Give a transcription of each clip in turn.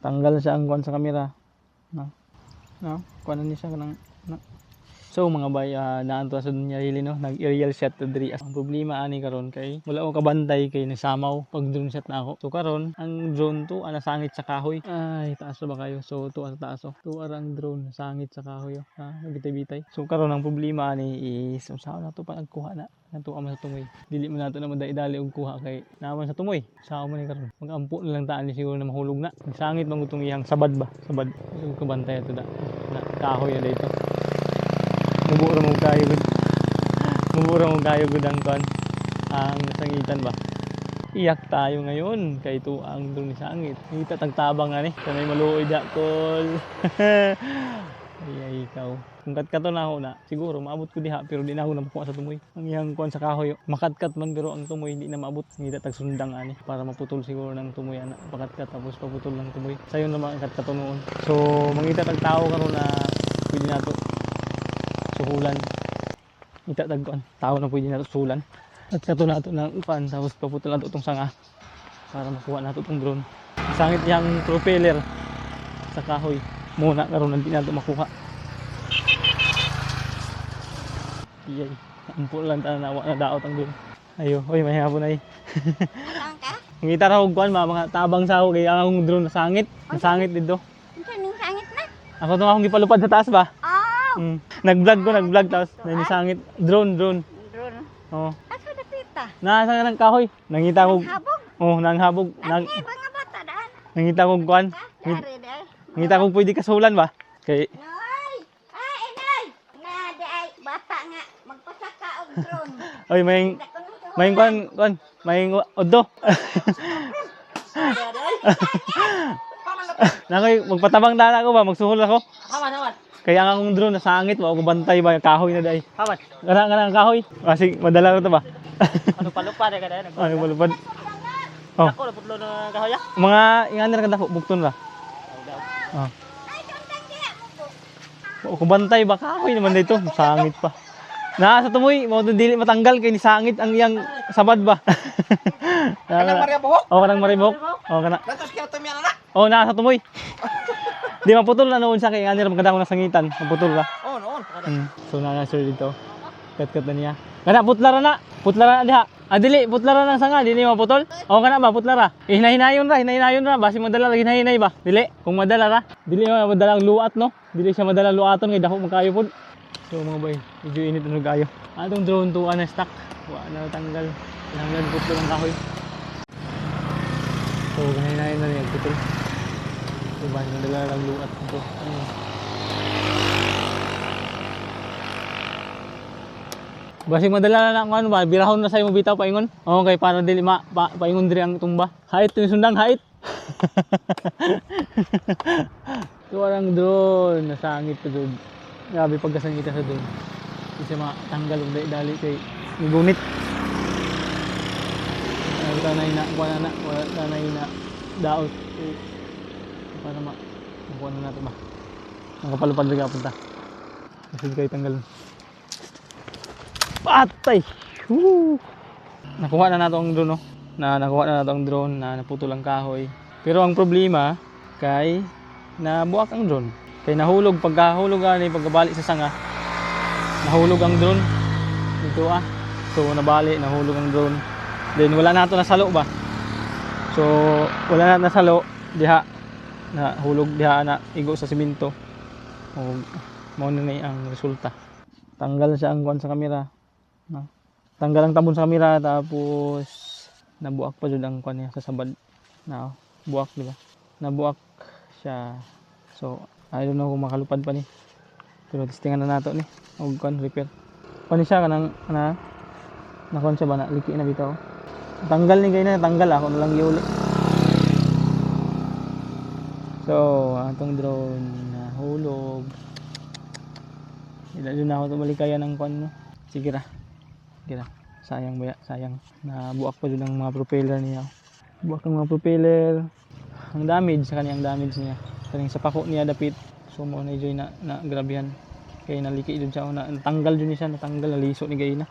Tanggal siya ang kuan sa camera. No, kuan ni siya kanang no. So mga bay, naanto sa dunya really no, nag-aerial shot to diri. Ang problema ani karon kay wala ko kabantay kay nasamaw pag drone shot na ako. So karon ang drone to nasangit sa kahoy. Ay taas ba kayo? So to sa taas to arang drone nasangit sa kahoy. Bitay-bitay. So karon ang problema ani is usaw na to pa nagkuha na. Nato man sa tumoy. Dili man nato na madai-dali og kuha kay naman sa tumoy. Sao man ni karon. Mag-ampo na lang taan siguro na mahulog na. Nasangit man gutong iyang sabad ba? Sabad. So kabantay ato da. Na kahoy na dito. Mubura mo kayo gud ang kon ang nasangitan ba. Iyak tayo ngayon kay ito ang drone ni sangit. Kita tagtabang ani kanay maluoy da kol. Ay ikaw. Kung katkato na ako na siguro maabot ko diha pero di na ako nakuha sa tumoy. Ang iyang kon sa kahoy makatkat man pero ang tumoy hindi na maabot. Ngita tag sundang ani para maputol siguro ng tumoy ana. Pakatkat tapos paputol ng tumoy. Sayon na mga katkato noon. So mangita tag tao karon na pwede nato suhulan. Ita tagkuan tao na pwede nato suhulan. At kato nato ng upan tapos paputol nato itong sanga para makuha nato itong drone. Sangit yang propeller sa kahoy. Muna karon hindi nato makuha. Iyay, ampul lang tayo na daot ang drone. Ayo, oy may hapon ay. Saan ka? Ngita ra og kuan mga tabang sa ako kay ang drone nasangit. Nasangit dito. Saan ning sangit na? Ako to akong gipalupad sa taas ba? Nag-vlog tapos nanisangit drone. Drone. Oh. Asa dapita? Nasa nang kahoy. Nangita ko. Habog. Oh, nanghabog. Ay, mga bata daan. Nangita ko kuan. Dari dai. Nangita ko pwede kasulan ba? Kay Noy! Ay, inay! Nga dai bata nga magpasaka og drone. oy may kuan, may oddo. Nakoy magpatabang dana ko ba magsuhol ako. Hawan. Kaya ang akong drone nasangit ba ako bantay ba kahoy na dai. Hawan. Kana kahoy. Kasi madala ra to ba? Ano palupad ka dai? Ano malupad? Oh. Ako putlo na kahoy. Mga ingan ra kada bukton ra. Oh. Ay, tundang diha mo. Ako bantay ba kahoy naman dito, sangit pa. Sa tumoy, mo dili matanggal kay ni sangit ang iyang sabad ba. Kanang Maria buhok? Oh, kanang maribok. Oh, kana. Latos kaya to miyan na. Oh, sa tumoy. Di maputol na noon sa kay ngani ra maganda ko nasangitan, maputol ra. Oh, noon. So sir dito. Kat na niya. Kana putlara na diha. Dili putlara nang sanga, dili maputol. Oh, kana ba putlara? Hinahinayon ra, basi madala lagi hinahinay ba? Dili, kung madala ra, dili madala ang luat no. Dili siya madala luaton kay dako magkayo pod. So mga boy, medyo init na gayo. Atong drone to na stock. Wa na tanggal. Hanggang putol ang kahoy. So hinahinay na niya putol. So basi madala lang luat ko. Basi madala na ano ba, birahon na sa imo bitaw paingon. Okay, para dili paingon diri ang tumba. Hait yung sundang hait. So arang drone nasangit to drone. Grabe pagkasangita sa drone. Kasi matanggal og dali kay nigunit. Wala na daot. Para makuha na nato ba. Ang kapalupad rin punta. Kasi kayo tanggal. Patay! Woo! Nakuha na nato ang drone, no? Nakuha na nato ang drone na naputol ang kahoy. Pero ang problema kay nabuak ang drone. Kay nahulog pagkahulog ani pagkabalik sa sanga. Nahulog ang drone. Dito So nabali, nahulog ang drone. Then wala na nato nasalo ba. So wala na nasalo diha nahulog diha na igo sa semento. O mao na ang resulta. Tanggal siya ang kuan sa camera. No. Tanggal ang tabon sa camera tapos nabuak pa jud ang kuan niya sa sabad. Buak di ba? Nabuak siya. So I don't know kung makalupad pa ni. Pero testingan na nato ni. Og kuan repair. Kuan siya kanang na kuan siya ba na liki na bitaw. Tanggal ni kay na tanggal ako na lang giuli. So atong drone nahulog. Ilalo na ako tumalikayan ng kuan no. Sige ra. Sayang ba? Sayang. Nabuak pa din ang mga propeller niya. Buak ang mga propeller. Ang damage sa kanyang damage niya. Kaning sa pako niya dapit. So mo na joy na grabihan. Kaya naliki jud siya na natanggal jud ni siya, natanggal na liso ni gayna.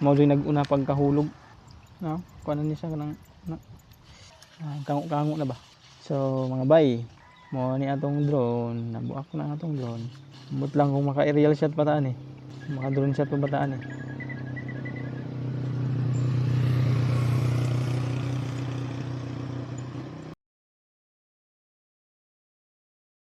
Mao joy nag-una pagkahulog. No? Kuan ni siya kanang kango na ba. So mga bay, Mo ni atong drone, nabuak na atong drone. Ambot lang kung maka-aerial shot pa taan eh. Maka-drone shot pa ba taan eh.